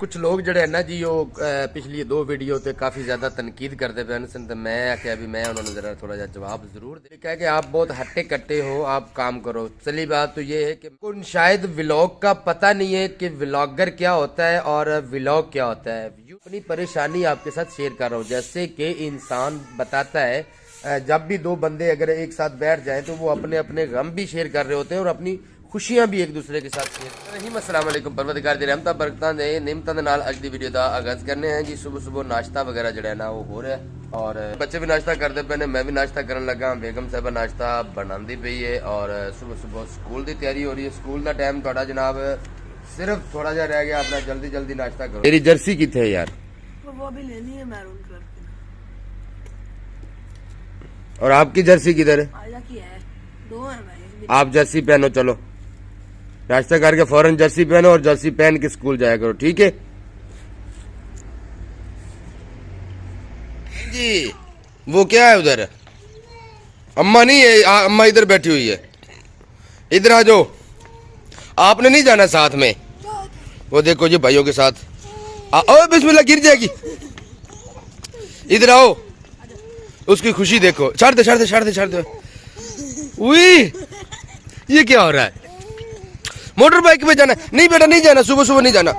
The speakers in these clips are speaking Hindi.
कुछ लोग जड़े है ना जी वो पिछली 2 वीडियो ते काफी ज्यादा तनकीद करते पे तो मैं आख्या भी मैं उन्होंने जरा थोड़ा सा जवाब जरूर दे कहा कि आप बहुत हट्टे कट्टे हो, आप काम करो। चली बात तो ये है कि शायद व्लॉग का पता नहीं है कि व्लॉगर क्या होता है और व्लॉग क्या होता है। अपनी परेशानी आपके साथ शेयर कर रहा हूँ। जैसे कि इंसान बताता है जब भी 2 बंदे अगर एक साथ बैठ जाएं तो वो अपने अपने गम भी शेयर कर रहे होते हैं और अपनी खुशियां भी एक दूसरे के साथ शेयर कर रही। अस्सलाम वालेकुम परवरदिगार दी रहमतां बरकतां दे निमतां दे नाल अज दी वीडियो दा आगाज करने हैं जी। सुबह सुबह नाश्ता वगैरह जड़ा है ना वो हो रहा है और बच्चे भी नाश्ता करते पे ने, मैं भी नाश्ता करने लगा। बेगम साहबा नाश्ता बनाती पई है और सुबह सुबह स्कूल की तैयारी हो रही है। स्कूल का टाइम थोड़ा जनाब सिर्फ थोड़ा जा रह गया, अपना जल्दी जल्दी नाश्ता करो। मेरी जर्सी किथे है यार? वो भी लेनी है मैरून कलर की। और आपकी जर्सी किधर है? आजा की है, 2 है भाई। आप जर्सी पहनो, चलो नाश्ता करके फौरन जर्सी पहनो और जर्सी पहन के स्कूल जाया करो, ठीक है जी। वो क्या है उधर? अम्मा नहीं है, अम्मा इधर बैठी हुई है। इधर आ जाओ, आपने नहीं जाना साथ में? वो देखो जी भाइयों के साथ। ओ बिस्मिल्लाह, गिर जाएगी। इधर आओ, उसकी खुशी देखो। छाड़ दे छाड़ दे छाड़ दे छाड़ दे। उई, ये क्या हो रहा है? मोटर बाइक पे जाना? नहीं बेटा नहीं जाना, सुबह सुबह नहीं जाना,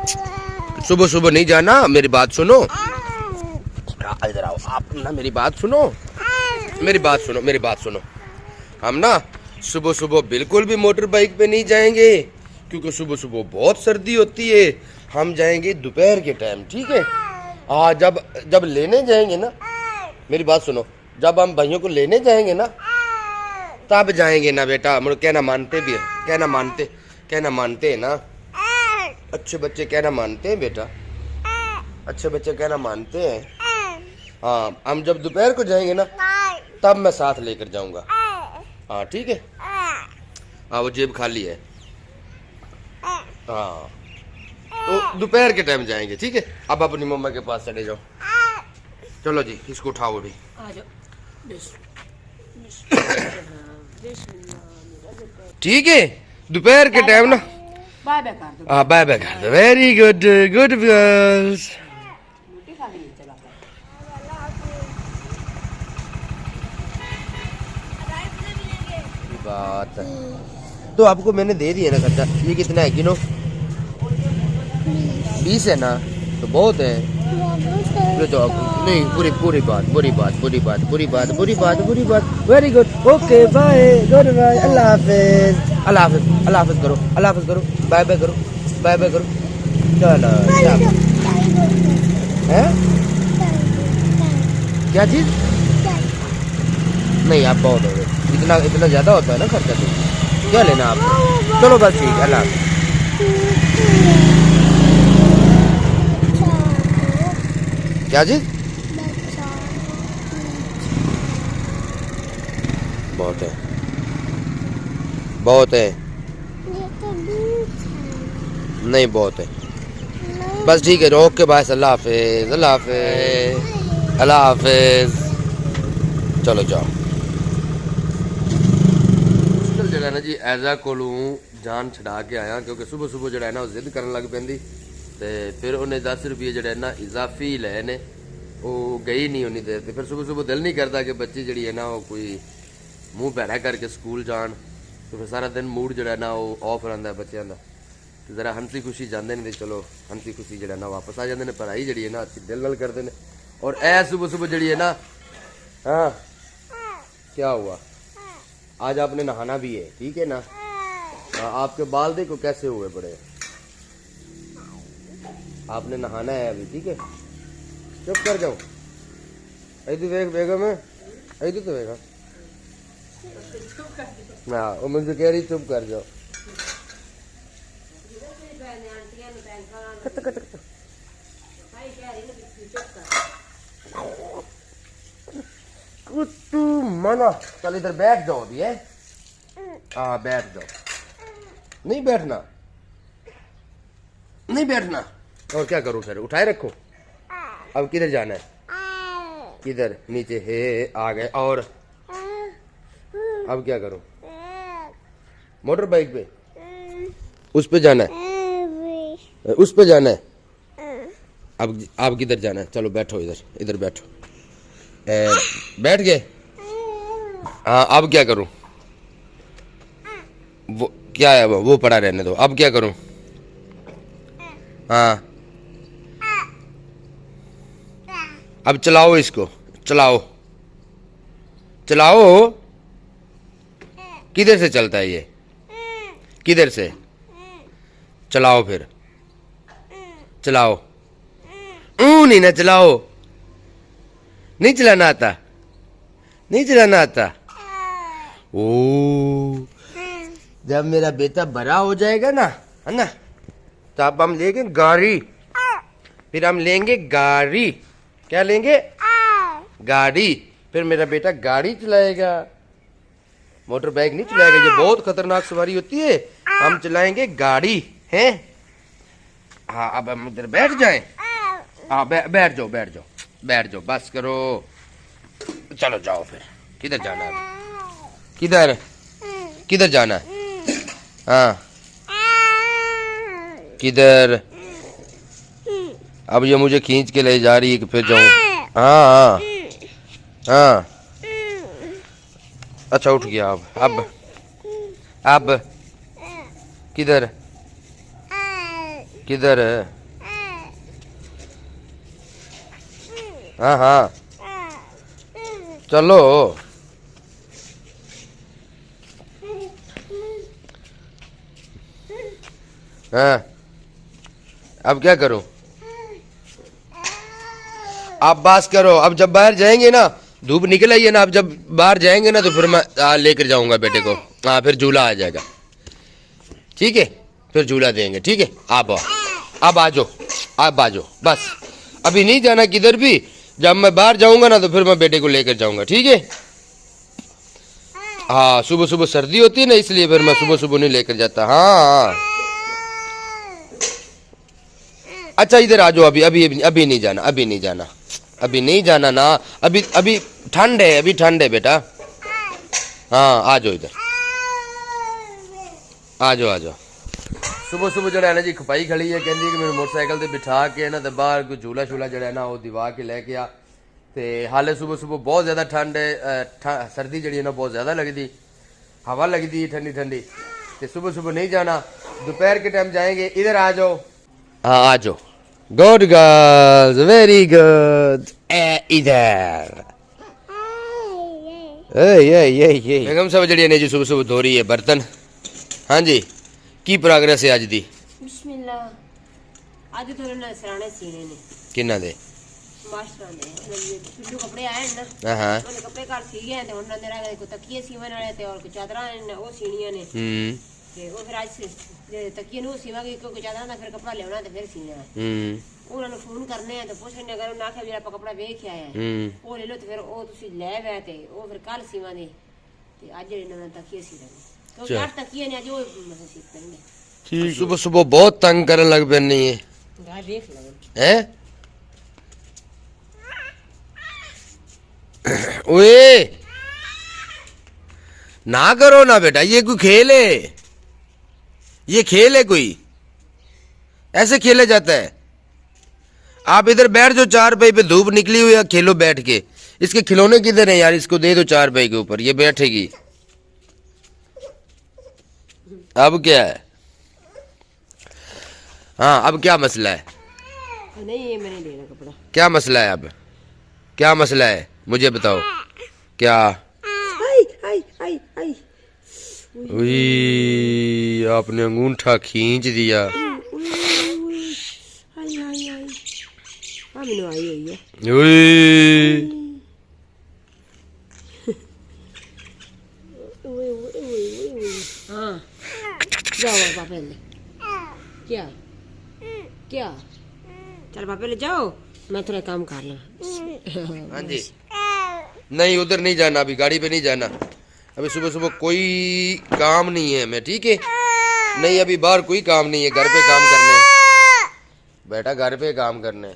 सुबह सुबह नहीं जाना। मेरी बात सुनो, इधर आओ आप ना, मेरी बात सुनो, मेरी बात सुनो, मेरी बात सुनो। हम ना सुबह सुबह बिल्कुल भी मोटर बाइक पे नहीं जाएंगे क्योंकि सुबह सुबह बहुत सर्दी होती है। हम जाएंगे दोपहर के टाइम, ठीक है? जब जब लेने जाएंगे ना, मेरी बात सुनो, जब हम भाइयों को लेने जाएंगे ना तब जाएंगे ना बेटा। मुझे कहना मानते भी है, कहना मानते हैं ना। अच्छे बच्चे कहना मानते हैं बेटा, अच्छे बच्चे कहना मानते हैं। हाँ, हम जब दोपहर को जाएंगे ना तब मैं साथ लेकर जाऊंगा। हाँ ठीक है। हाँ वो जेब खाली है। हाँ तो दोपहर के टाइम जाएंगे, ठीक है? अब अपनी मम्मा के पास चले जाओ। चलो जी, इसको उठाओ अभी। ठीक है, दोपहर के टाइम ना बाय बाय कर दो। हाँ बाय बाय कर दो। Very good, good girls. बात है तो आपको मैंने दे दिया ना खर्चा। ये कितना है गिनो? 20 है ना, तो बहुत है। तो नहीं, पूरी बात। Very good, okay bye, goodbye, अल्लाह हाफिज, अल्लाह हाफिज, अल्लाह हाफिज करो, अल्लाह हाफिज करो, बाय बाय करो, बाय बाय करो। चलो है क्या चीज? नहीं आप बहुत हो गए, इतना ज्यादा होता है ना खर्चा। तो क्या लेना आप? चलो बस ठीक है, अल्लाह हाफिज। क्या चीज? बहुत है, बहुत है। नहीं बहुत है, बस ठीक है। ओके बाय, अल्लाह हाफिज, अल्लाह हाफिज, अल्लाह हाफिज। चलो जाओ। जड़ा ना जी ऐजा कोलू जान छड़ा के आया क्योंकि सुबह सुबह जड़ा है ना जिद करन लग पैंदी ते फिर उन्हें 10 रुपये जड़े ना इजाफी लए ने, वो गई नहीं उन्नी देर। फिर सुबह सुबह दिल नहीं करता कि बच्ची जड़ी है ना वो कोई मुँह भैड़ा करके स्कूल जान, तो फिर सारा दिन मूड जड़ा ना वो ऑफ रहा है बच्चों का। तो जरा हंसी खुशी जाते नहीं, चलो हंसी खुशी जड़ा ना वापस आ जाते हैं। पढ़ाई जड़ी है ना अच्छी दिल नाल करते हैं। और ऐ सुबह सुबह जड़ी है ना, हाँ क्या हुआ? आज आपने नहाना भी है, ठीक है ना? आपके बाल देखो कैसे हुए बड़े। आपने नहाना है अभी, ठीक है? चुप कर जाओ। ऐदी वेग बेगम है, ऐदी तो वेगा। हाँ वो मुझे कह रही चुप कर जाओ। कुत्तू मना, चल इधर बैठ जाओ अभी है। हाँ बैठ जाओ। नहीं बैठना, नहीं बैठना। और क्या करूं फिर? उठाए रखो। अब किधर जाना है? किधर? नीचे है, आ गए। और अब क्या करूं? मोटर बाइक पे उस पे जाना है, उस पे जाना है। अब आप किधर जाना है? चलो बैठो इधर, इधर बैठो। बैठ गए? हाँ, अब क्या करूं? वो क्या है, वो पड़ा रहने दो। अब क्या करूं? हाँ, अब चलाओ इसको, चलाओ चलाओ। किधर से चलता है ये? किधर से? चलाओ फिर, चलाओ। नहीं ना चलाओ, नहीं चलाना आता, नहीं चलाना आता। ओ, जब मेरा बेटा बड़ा हो जाएगा ना, है ना, तो अब हम लेंगे गाड़ी। फिर हम लेंगे गाड़ी। क्या लेंगे? गाड़ी। फिर मेरा बेटा गाड़ी चलाएगा, मोटर बाइक नहीं चलाएगा। ये बहुत खतरनाक सवारी होती है। हम चलाएंगे गाड़ी, हैं? हाँ, अब हम इधर बैठ जाएं। हाँ, बैठ जाओ, बैठ जाओ, बैठ जाओ, बस करो। चलो जाओ फिर। किधर जाना है? किधर किधर जाना है? हाँ, किधर? अब ये मुझे खींच के ले जा रही है कि फिर जाऊं? हाँ हाँ हाँ। अच्छा, उठ गया। अब किधर किधर? हाँ हाँ, चलो। हाँ, अब क्या करूं? आप बात करो। अब जब बाहर जाएंगे ना, धूप निकल आई है ना, अब जब बाहर जाएंगे ना तो फिर मैं लेकर जाऊंगा बेटे को। हाँ, फिर झूला आ जाएगा, ठीक है? फिर झूला देंगे, ठीक है? आप आओ, अब आ जाओ, आप आ जाओ, बस। अभी नहीं जाना किधर भी। जब मैं बाहर जाऊंगा ना तो फिर मैं बेटे को लेकर जाऊंगा, ठीक है? हाँ, सुबह सुबह सर्दी होती है ना, इसलिए फिर मैं सुबह सुबह नहीं लेकर जाता। हाँ, अच्छा इधर आ जाओ। अभी अभी अभी नहीं जाना, अभी नहीं जाना, अभी नहीं जाना ना। अभी अभी ठंड है, अभी ठंड है बेटा। हाँ, आ जाओ इधर, आ जाओ, आ जाओ। सुबह सुबह जड़ा है ना जी, खपाई खड़ी है, कहती है कि मैं मोटरसाइकिल से बिठा के ना तो बाहर कोई झूला शूला जड़ा है ना वो दिवा के लेके आ। ते हाले सुबह सुबह बहुत ज़्यादा ठंड है, सर्दी जड़ी है ना बहुत ज़्यादा लगती, हवा लगती है ठंडी ठंडी। तो सुबह सुबह नहीं जाना, दोपहर के टाइम जाएंगे। इधर आ जाओ। हाँ, आ जाओ। Good girls, very good. इधर ये बेगम साहब जड़ी ने जी सुबह सुबह धो रही है बर्तन। हाँ जी, की प्रोग्रेस है आज दी? बिस्मिल्लाह। आज थोड़े ना सराणे सीने ने किन्ना दे मास्टर ने पिल्लू कपड़े आए ना। हाँ, ਉਹਨੇ ਕੱਪੜੇ ਘਰ ਸੀਗੇ ਤੇ ਹੁਣ ਨੰਦੇ ਰਹਿ ਗਏ। ਕੋ ਤਕੀਏ ਸੀਵਣ ਵਾਲੇ ਤੇ ਔਰ ਕੋ ਚਾਦਰਾਂ ਨੇ ਉਹ ਸੀਣੀਆਂ ਨੇ। ਤੇ ਉਹ ਫਿਰ ਅੱਜ ਜੇ ਤਕੀਏ ਨੂੰ ਸੀਵਾਂਗੇ ਕਿਉਂਕਿ ਚਾਦਰਾਂ ਦਾ ਫਿਰ ਕੱਪੜਾ ਲਿਆਉਣਾ ਤੇ ਫਿਰ ਸੀਣਾ ਹੈ। ਉਹਨਾਂ ਨੂੰ ਫੋਨ ਕਰਨੇ ਆ ਤੇ ਪੁੱਛਣੇ ਅਗਰ ਉਹਨਾਂ ਆਖਿਆ ਵੀ ਆਪਾਂ ਕੱਪੜਾ ਵੇਖ ਆਇਆ ਉਹ ਲੈ ਲਓ ਤੇ ਫਿਰ ਉਹ ਤੁਸੀਂ ਲੈ ਵੇ ਤੇ ਉਹ ਫਿਰ ਕੱਲ ਸੀਵਾਂਗੇ ਤੇ ਅੱਜ ਜਿਹੜੇ ਨਵੇਂ ਤਕੀਏ ਸੀ ਲੈਣੇ ਕਿਉਂਕਿ ਅੱਜ ਤਕੀਏ ਨੇ ਅੱਜ ਉਹ ਮਸੇ ਸੀ ਪੈਣੇ। ठीक। सुबह सुबह बहुत तंग करने लग पे नहीं है गाय देख लगे हैं? ओए ना करो ना बेटा, ये कोई खेल है? ये खेल है कोई? ऐसे खेला जाता है? आप इधर बैठ जाओ, चार पाई पे धूप निकली हुई है, खेलो बैठ के। इसके खिलौने किधर है यार? इसको दे दो चार पाई के ऊपर, ये बैठेगी। अब क्या है? हाँ, अब क्या मसला है? नहीं ये मैंने लेना कपड़ा। क्या मसला है? अब क्या मसला है मुझे बताओ। क्या? आई आई आई आई उई, आपने अंगूठा खींच दिया। आई आई आई हाँ मैंने आई हुई है। उई, हाँ जाओ पापा ले। क्या क्या? चल पापा ले जाओ, मैं थोड़ा काम कर लूँ। हाँ जी। नहीं, उधर नहीं जाना, अभी गाड़ी पे नहीं जाना। अभी सुबह सुबह कोई काम नहीं है हमें, ठीक है? नहीं, अभी बाहर कोई काम नहीं है, घर पे काम करने बेटा, घर पे काम करने।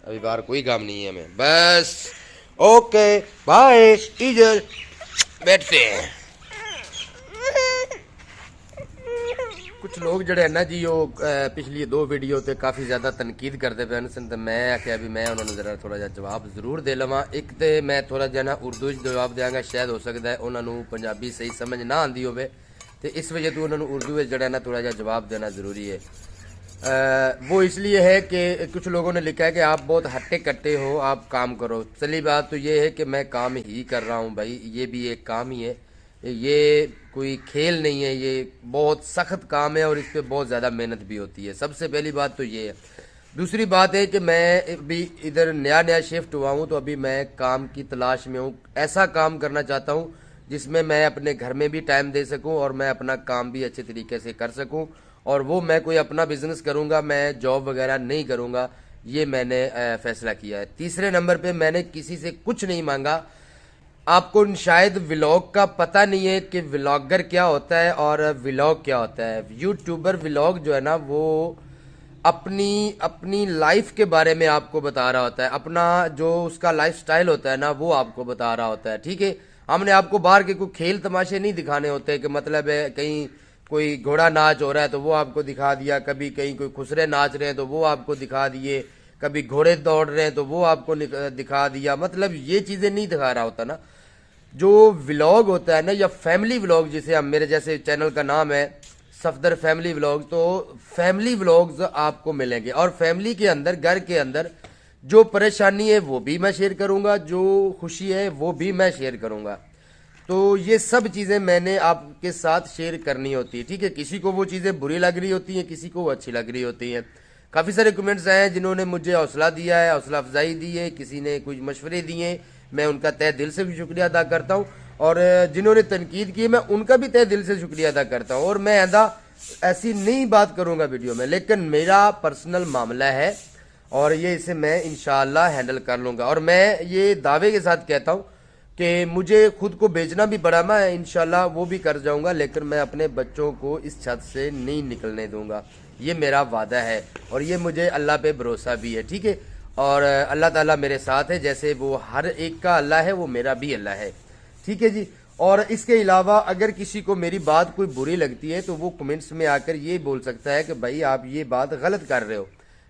अभी बाहर कोई काम नहीं है हमें, बस। ओके बाय, इधर बैठते हैं। कुछ लोग जड़े है ना जी वो पिछली 2 वीडियो ते काफ़ी ज़्यादा तनकीद करते पे तो मैं आख्या भी मैं उन्होंने जरा थोड़ा जिहा जवाब जरूर दे लवां। एक तो मैं थोड़ा जिहा ना उर्दू जवाब देंगा, शायद हो सकता है उन्होंने पंजाबी सही समझ ना आती हो, तो इस वजह तो उन्होंने उर्दू जड़ा ना थोड़ा जिहा जवाब देना ज़रूरी है। वो इसलिए है कि कुछ लोगों ने लिखा है कि आप बहुत हट्टे कट्टे हो, आप काम करो। चली बात तो ये है कि मैं काम ही कर रहा हूँ भाई, ये भी एक काम ही है, ये कोई खेल नहीं है, ये बहुत सख्त काम है और इस पर बहुत ज़्यादा मेहनत भी होती है। सबसे पहली बात तो ये है। दूसरी बात है कि मैं अभी इधर नया शिफ्ट हुआ हूँ, तो अभी मैं काम की तलाश में हूँ। ऐसा काम करना चाहता हूँ जिसमें मैं अपने घर में भी टाइम दे सकूँ और मैं अपना काम भी अच्छे तरीके से कर सकूँ, और वो मैं कोई अपना बिजनेस करूँगा, मैं जॉब वगैरह नहीं करूँगा, ये मैंने फैसला किया है। तीसरे नंबर पे मैंने किसी से कुछ नहीं मांगा। आपको शायद व्लॉग का पता नहीं है कि व्लॉगर क्या होता है और व्लॉग क्या होता है। यूट्यूबर व्लॉग जो है ना वो अपनी लाइफ के बारे में आपको बता रहा होता है, अपना जो उसका लाइफस्टाइल होता है ना वो आपको बता रहा होता है, ठीक है। हमने आपको बाहर के कोई खेल तमाशे नहीं दिखाने होते कि मतलब है कहीं कोई घोड़ा नाच हो रहा है तो वो आपको दिखा दिया, कभी कहीं कोई खुसरे नाच रहे हैं तो वो आपको दिखा दिए, कभी घोड़े दौड़ रहे हैं तो वो आपको दिखा दिया, मतलब ये चीज़ें नहीं दिखा रहा होता ना। जो व्लॉग होता है ना, या फैमिली व्लॉग जिसे हम, मेरे जैसे चैनल का नाम है सफदर फैमिली व्लॉग, तो फैमिली व्लॉग्स आपको मिलेंगे और फैमिली के अंदर, घर के अंदर जो परेशानी है वो भी मैं शेयर करूंगा, जो खुशी है वो भी मैं शेयर करूंगा। तो ये सब चीज़ें मैंने आपके साथ शेयर करनी होती है, ठीक है। किसी को वो चीज़ें बुरी लग रही होती हैं, किसी को वो अच्छी लग रही होती हैं। काफ़ी सारे कमेंट्स आए हैं जिन्होंने मुझे हौसला दिया है, हौसला अफजाई दी है, किसी ने कुछ मशवरे दिए, मैं उनका तहे दिल से भी शुक्रिया अदा करता हूँ, और जिन्होंने तनकीद की मैं उनका भी तहे दिल से शुक्रिया अदा करता हूँ। और मैं ऐसी नहीं बात करूँगा वीडियो में, लेकिन मेरा पर्सनल मामला है और ये इसे मैं इंशाल्लाह हैंडल कर लूँगा। और मैं ये दावे के साथ कहता हूँ कि मुझे खुद को बेचना भी पड़ा, मैं इंशाल्लाह वो भी कर जाऊँगा, लेकिन मैं अपने बच्चों को इस छत से नहीं निकलने दूँगा, ये मेरा वादा है और ये मुझे अल्लाह पे भरोसा भी है, ठीक है। और अल्लाह ताला मेरे साथ है, जैसे वो हर एक का अल्लाह है वो मेरा भी अल्लाह है, ठीक है जी। और इसके अलावा अगर किसी को मेरी बात कोई बुरी लगती है तो वो कमेंट्स में आकर ये बोल सकता है कि भाई आप ये बात गलत कर रहे हो,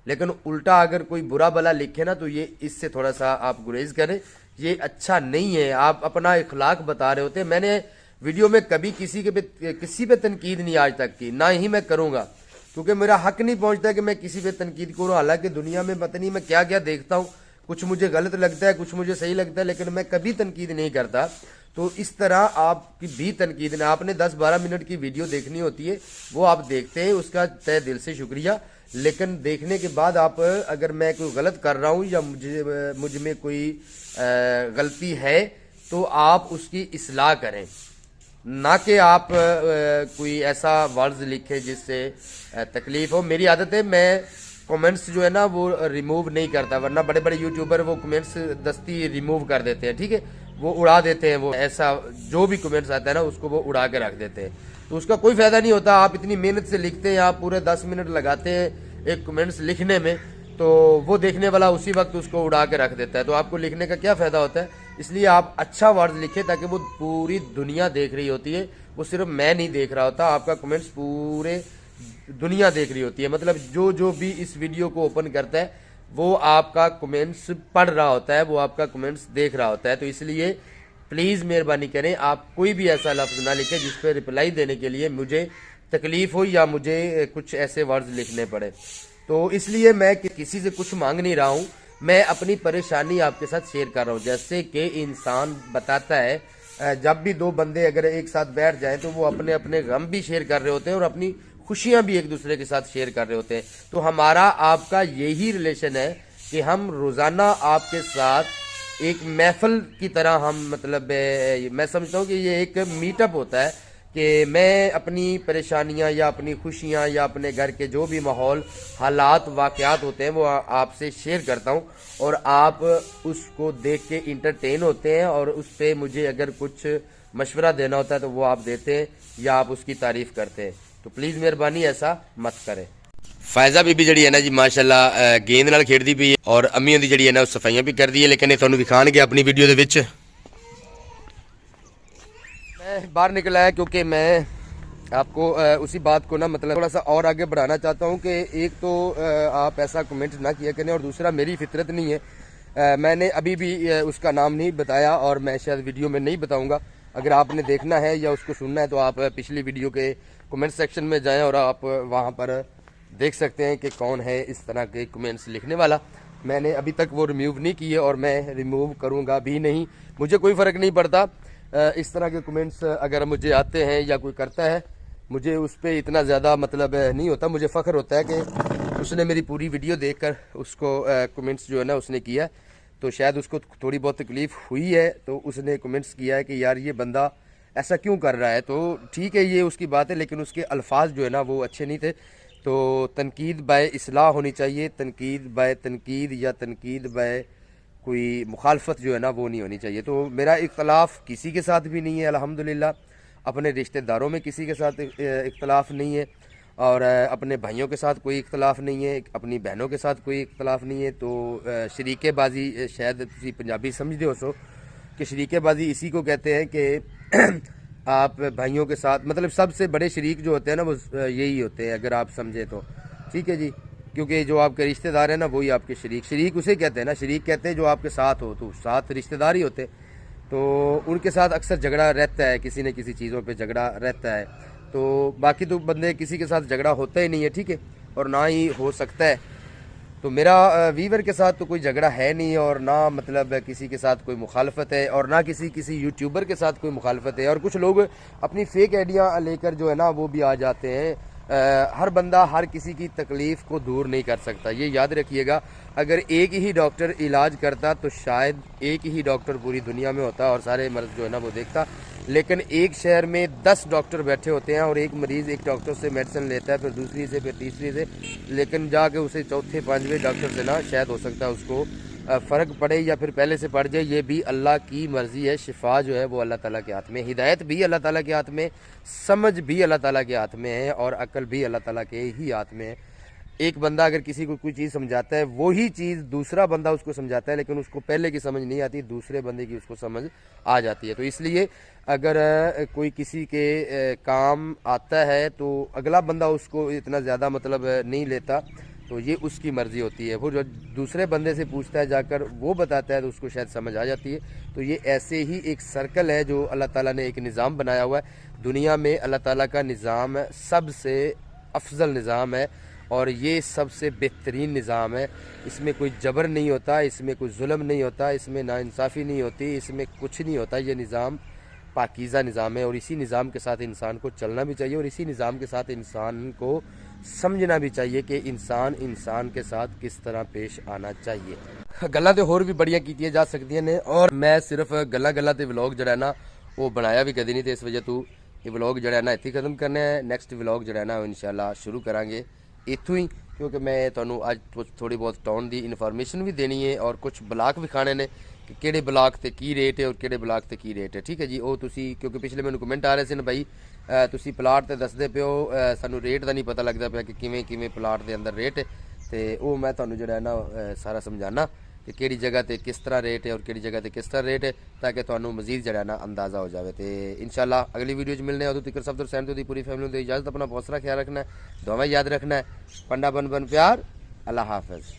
लेकिन उल्टा अगर कोई बुरा भला लिखे ना तो ये इससे थोड़ा सा आप गुरेज करें, ये अच्छा नहीं है। आप अपना इखलाक बता रहे होते। मैंने वीडियो में कभी किसी पे तनकीद नहीं आज तक की, ना ही मैं करूँगा, क्योंकि मेरा हक नहीं पहुंचता कि मैं किसी पे तनकीद करूँ। हालांकि दुनिया में पता नहीं मैं क्या क्या देखता हूँ, कुछ मुझे गलत लगता है, कुछ मुझे सही लगता है, लेकिन मैं कभी तनकीद नहीं करता। तो इस तरह आपकी भी तनकीद ने, आपने 10-12 मिनट की वीडियो देखनी होती है, वो आप देखते हैं, उसका तहे दिल से शुक्रिया। लेकिन देखने के बाद आप अगर मैं कोई गलत कर रहा हूँ या मुझ में कोई गलती है तो आप उसकी इस्लाह करें, ना कि आप कोई ऐसा वर्ड्स लिखे जिससे तकलीफ हो। मेरी आदत है मैं कमेंट्स जो है ना वो रिमूव नहीं करता, वरना बड़े बड़े यूट्यूबर वो कमेंट्स दस्ती रिमूव कर देते हैं, ठीक है, वो उड़ा देते हैं, वो ऐसा जो भी कमेंट्स आता है ना उसको वो उड़ा के रख देते हैं, तो उसका कोई फायदा नहीं होता। आप इतनी मेहनत से लिखते हैं, आप पूरे 10 मिनट लगाते हैं एक कमेंट्स लिखने में, तो वो देखने वाला उसी वक्त उसको उड़ा के रख देता है, तो आपको लिखने का क्या फ़ायदा होता है। इसलिए आप अच्छा वर्ड लिखें ताकि वो पूरी दुनिया देख रही होती है, वो सिर्फ मैं नहीं देख रहा होता, आपका कमेंट्स पूरे दुनिया देख रही होती है। मतलब जो भी इस वीडियो को ओपन करता है वो आपका कमेंट्स पढ़ रहा होता है, वो आपका कमेंट्स देख रहा होता है। तो इसलिए प्लीज़ मेहरबानी करें, आप कोई भी ऐसा लफ्ज़ ना लिखें जिस पर रिप्लाई देने के लिए मुझे तकलीफ़ हो या मुझे कुछ ऐसे वर्ड्स लिखने पड़े। तो इसलिए मैं किसी से कुछ मांग नहीं रहा हूँ, मैं अपनी परेशानी आपके साथ शेयर कर रहा हूँ। जैसे कि इंसान बताता है, जब भी 2 बंदे अगर एक साथ बैठ जाएं तो वो अपने अपने गम भी शेयर कर रहे होते हैं और अपनी खुशियाँ भी एक दूसरे के साथ शेयर कर रहे होते हैं। तो हमारा आपका यही रिलेशन है कि हम रोज़ाना आपके साथ एक महफिल की तरह हम, मतलब मैं समझता हूँ कि ये एक मीटअप होता है कि मैं अपनी परेशानियां या अपनी खुशियां या अपने घर के जो भी माहौल हालात वाक़यात होते हैं वो आपसे शेयर करता हूं, और आप उसको देख के इंटरटेन होते हैं, और उस पर मुझे अगर कुछ मशवरा देना होता है तो वो आप देते हैं या आप उसकी तारीफ़ करते हैं। तो प्लीज़ मेहरबानी ऐसा मत करें। फायजा बीबी जी है ना जी माशाल्लाह गेंद नाल खेडदी पई है, और अम्मी होंदी जी है ना सफाइयां भी कर दी है, लेकिन तुहानू दिखाणगे अपनी वीडियो दे विच। मैं बाहर निकला है क्योंकि मैं आपको उसी बात को ना मतलब थोड़ा सा और आगे बढ़ाना चाहता हूँ कि एक तो आप ऐसा कमेंट ना किया करें, और दूसरा मेरी फितरत नहीं है। मैंने अभी भी उसका नाम नहीं बताया और मैं शायद वीडियो में नहीं बताऊँगा। अगर आपने देखना है या उसको सुनना है तो आप पिछली वीडियो के कमेंट सेक्शन में जाएं और आप वहाँ पर देख सकते हैं कि कौन है इस तरह के कमेंट्स लिखने वाला। मैंने अभी तक वो रिमूव नहीं किए और मैं रिमूव करूँगा भी नहीं। मुझे कोई फ़र्क नहीं पड़ता इस तरह के कमेंट्स अगर मुझे आते हैं या कोई करता है, मुझे उस पर इतना ज़्यादा मतलब नहीं होता। मुझे फ़ख्र होता है कि उसने मेरी पूरी वीडियो देखकर उसको कमेंट्स जो है ना उसने किया, तो शायद उसको थोड़ी बहुत तकलीफ़ हुई है तो उसने कमेंट्स किया है कि यार ये बंदा ऐसा क्यों कर रहा है। तो ठीक है, ये उसकी बात है, लेकिन उसके अल्फाज जो है ना वो अच्छे नहीं थे। तो तनकीद बाय इस्लाह होनी चाहिए, तनकीद बाय तनकीद या तनकीद बाय कोई मुखालफत जो है ना वो नहीं होनी चाहिए। तो मेरा इख्तलाफ किसी के साथ भी नहीं है अल्हम्दुलिल्लाह, अपने रिश्तेदारों में किसी के साथ इख्तलाफ नहीं है, और अपने भाइयों के साथ कोई इख्तलाफ नहीं है, अपनी बहनों के साथ कोई इख्तलाफ नहीं है। तो शरीकेबाजी शायद तुसी पंजाबी समझते हो सो कि शरीकेबाजी इसी को कहते हैं कि आप भाइयों के साथ मतलब सबसे बड़े शरीक जो होते हैं ना वो यही होते हैं, अगर आप समझे तो ठीक है जी। क्योंकि जो आपके रिश्तेदार हैं ना वही आपके शरीक उसे कहते हैं ना, शरीक कहते हैं जो आपके साथ हो, तो साथ रिश्तेदार ही होते। तो उनके साथ अक्सर झगड़ा रहता है, किसी न किसी चीज़ों पे झगड़ा रहता है। तो बाकी तो बंदे किसी के साथ झगड़ा होता ही नहीं है, ठीक है, और ना ही हो सकता है। तो मेरा वीवर के साथ तो कोई झगड़ा है नहीं, और ना मतलब किसी के साथ कोई मुखालफत है, और ना किसी यूट्यूबर के साथ कोई मुखालफत है। और कुछ लोग अपनी फेक आइडिया लेकर जो है ना वो भी आ जाते हैं। हर बंदा हर किसी की तकलीफ़ को दूर नहीं कर सकता, ये याद रखिएगा। अगर एक ही डॉक्टर इलाज करता तो शायद एक ही डॉक्टर पूरी दुनिया में होता और सारे मर्ज जो है ना वो देखता। लेकिन एक शहर में 10 डॉक्टर बैठे होते हैं और एक मरीज़ एक डॉक्टर से मेडिसिन लेता है, फिर दूसरी से, फिर तीसरी से, लेकिन जाके उसे चौथे पांचवें डॉक्टर से ना शायद हो सकता है उसको फ़र्क पड़े या फिर पहले से पड़ जाए। ये भी अल्लाह की मर्ज़ी है। शिफा जो है वो अल्लाह ताला के हाथ में, हिदायत भी अल्लाह ताला के हाथ में, समझ भी अल्लाह ताला के हाथ में है, और अक्ल भी अल्लाह ताला के ही हाथ में है। एक बंदा अगर किसी को कोई चीज़ समझाता है, वही चीज़ दूसरा बंदा उसको समझाता है, लेकिन उसको पहले की समझ नहीं आती, दूसरे बंदे की उसको समझ आ जाती है। तो इसलिए अगर कोई किसी के काम आता है तो अगला बंदा उसको इतना ज़्यादा मतलब नहीं लेता, तो ये उसकी मर्ज़ी होती है। वो जो दूसरे बंदे से पूछता है जाकर, वो बताता है तो उसको शायद समझ आ जाती है। तो ये ऐसे ही एक सर्कल है जो अल्लाह ताला ने एक निज़ाम बनाया हुआ है। दुनिया में अल्लाह ताला का निज़ाम सबसे अफजल निज़ाम है, और ये सबसे बेहतरीन निज़ाम है। इसमें कोई जबर नहीं होता, इसमें कोई जुल्म नहीं होता, इसमें नाइंसाफ़ी नहीं होती, इसमें कुछ नहीं होता। ये निज़ाम पाकीज़ा निज़ाम है, और इसी निज़ाम के साथ इंसान को चलना भी चाहिए, और इसी निज़ाम के साथ इंसान को समझना भी चाहिए कि इंसान के साथ किस तरह पेश आना चाहिए। गल्लां तो होर भी बड़ियां कीतियां जा सकदियां ने, और मैं सिर्फ गल्लां ते व्लॉग जड़ा ना वो बनाया भी कदी नहीं, तो इस वजह तो ये व्लॉग जड़ा ना इत्थे खत्म करना है। नैक्सट व्लॉग जड़ा ना इंशाल्लाह शुरू करांगे इत्थों ही, क्योंकि मैं तुहानू अज थोड़ी बहुत टाउन की इन्फॉर्मेशन भी देनी है, और कुछ ब्लाक विखाने ने कि किहड़े ब्लाक ते की रेट है और किहड़े ब्लाक ते की रेट है। ठीक है जी, वो तुसी क्योंकि पिछले मैनू कमेंट आ रहे थे ना भाई तुसी प्लाट ते दसदे पे हो, सानू रेट का नहीं पता लगता पाया कि किवें किवें प्लाट के अंदर रेट है। तो वो मैं तुहानू जिहड़ा है ना सारा समझाना कि किहड़ी जगह ते किस तरह रेट है और किहड़ी जगह ते किस तरह रेट है, ताकि तुहानू मजीद जिहड़ा ना अंदाज़ा हो जाए। तो इंशाल्लाह अगली वीडियो च मिलने, उदों तक सब तो सैन तो पूरी फैमिली को इजाज़त, अपना बहुत सारा ख्याल रखना है, दुआएं याद रखना है। पंडा बन बन प्यार, अल्लाह हाफिज़।